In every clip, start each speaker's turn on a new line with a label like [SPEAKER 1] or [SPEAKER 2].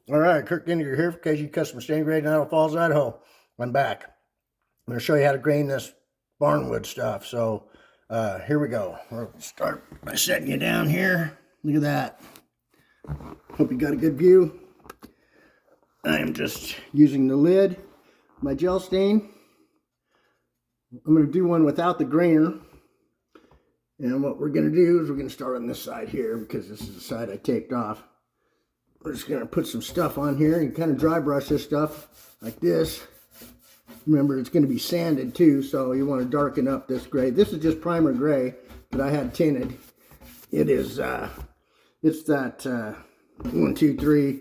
[SPEAKER 1] All right, Kirk Dinger here for KG Custom Stain Grade in Idle Falls, Idaho. I'm back. I'm going to show you how to grain this Barnwood stuff. So here we go. We'll start by setting you down here. Look at that. Hope you got a good view. I am just using the lid, my gel stain. I'm going to do one without the grainer. And what we're going to do is we're going to start on this side here because this is the side I taped off. We're just going to put some stuff on here and kind of dry brush this stuff like this. Remember, it's going to be sanded too, so you want to darken up this gray. This is just primer gray that I had tinted. It is, it's that 1, 2, 3.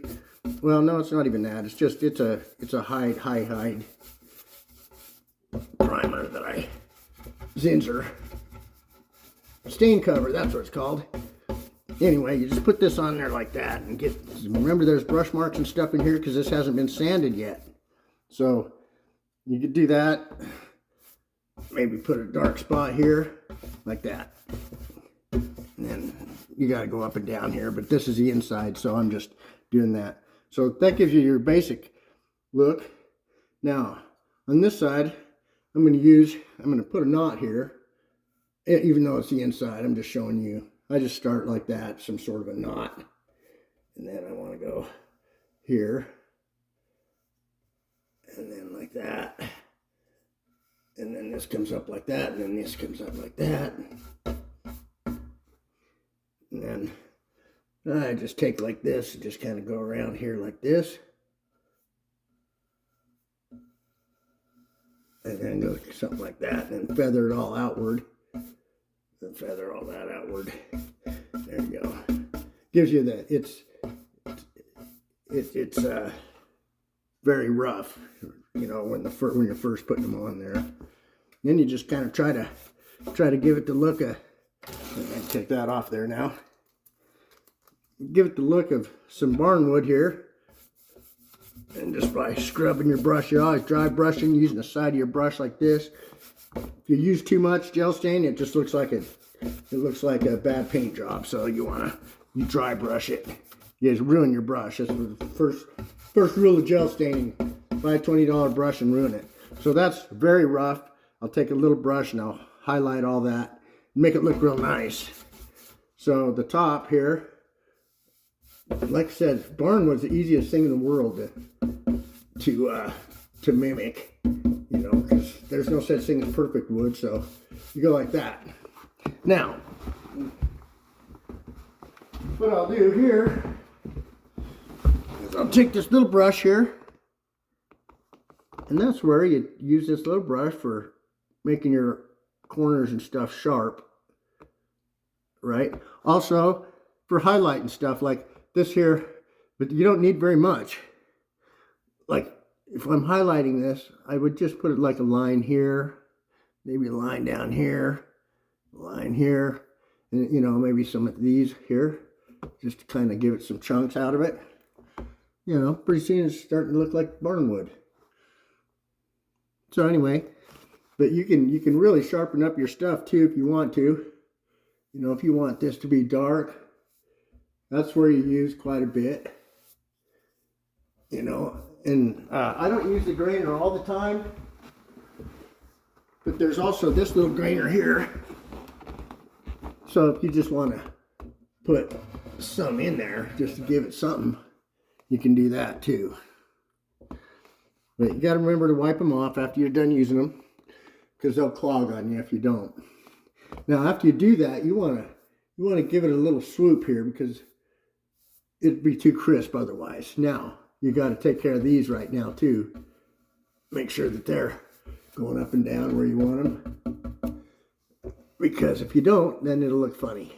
[SPEAKER 1] Well, no, it's not even that. It's just, it's a hide primer that I, Zinsser stain cover, that's what it's called. Anyway, you just put this on there like that and remember there's brush marks and stuff in here because this hasn't been sanded yet. So you could do that. Maybe put a dark spot here like that. And then you got to go up and down here, but this is the inside, so I'm just doing that. So that gives you your basic look. Now, on this side, I'm going to put a knot here. Even though it's the inside, I'm just showing you. I just start like that, some sort of a knot. And then I want to go here. And then like that. And then this comes up like that. And then this comes up like that. And then I just take like this and just kind of go around here like this. And then go something like that. And then feather it all outward. And feather all that outward. There you go. Gives you that. It's very rough, you know, when you're first putting them on there. Then you just kind of try to give it the look of. Take that off there now. Give it the look of some Barnwood here, and just by scrubbing your brush, you're always dry brushing, using the side of your brush like this. If you use too much gel stain, it just looks like a bad paint job. So you dry brush it. You just ruin your brush. That's the first rule of gel staining. Buy a $20 brush and ruin it. So that's very rough. I'll take a little brush and I'll highlight all that and make it look real nice. So the top here, like I said, Barnwood's the easiest thing in the world to mimic. You know, because there's no such thing as perfect wood, so you go like that. Now, what I'll do here is I'll take this little brush here, and that's where you use this little brush for making your corners and stuff sharp, right? Also, for highlighting stuff like this here, but you don't need very much. Like, if I'm highlighting this, I would just put it like a line here, maybe a line down here, a line here, and you know, maybe some of these here, just to kind of give it some chunks out of it. You know, pretty soon it's starting to look like Barnwood. So anyway, but you can really sharpen up your stuff too if you want to. You know, if you want this to be dark, that's where you use quite a bit. You know. And I don't use the grainer all the time, but there's also this little grainer here. So if you just want to put some in there just to give it something, you can do that too. But you got to remember to wipe them off after you're done using them, because they'll clog on you if you don't. Now after you do that, you want to give it a little swoop here because it'd be too crisp otherwise. Now, you got to take care of these right now too. Make sure that they're going up and down where you want them. Because if you don't, then it'll look funny.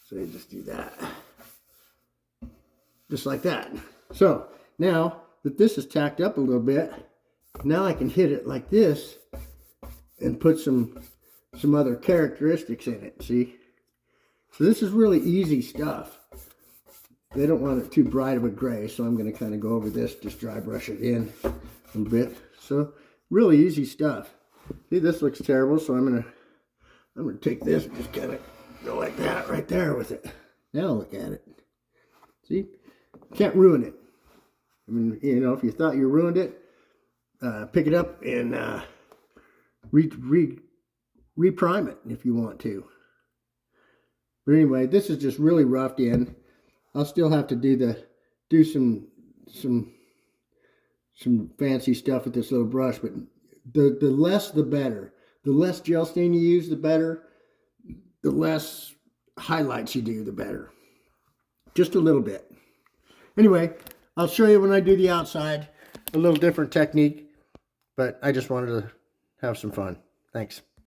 [SPEAKER 1] So you just do that. Just like that. So now that this is tacked up a little bit, now I can hit it like this and put some other characteristics in it, see? So this is really easy stuff. They don't want it too bright of a gray, so I'm going to kind of go over this, just dry brush it in a bit. So really easy stuff. See, this looks terrible, so I'm going to take this and just kind of go like that right there with it. Now look at it. See? Can't ruin it. mean, you know, if you thought you ruined it, pick it up and reprime it if you want to. But anyway, this is just really roughed in. I'll still have to do some fancy stuff with this little brush, but the less the better. The less gel stain you use, the better. The less highlights you do, the better. Just a little bit. Anyway, I'll show you when I do the outside. A little different technique, but I just wanted to have some fun. Thanks.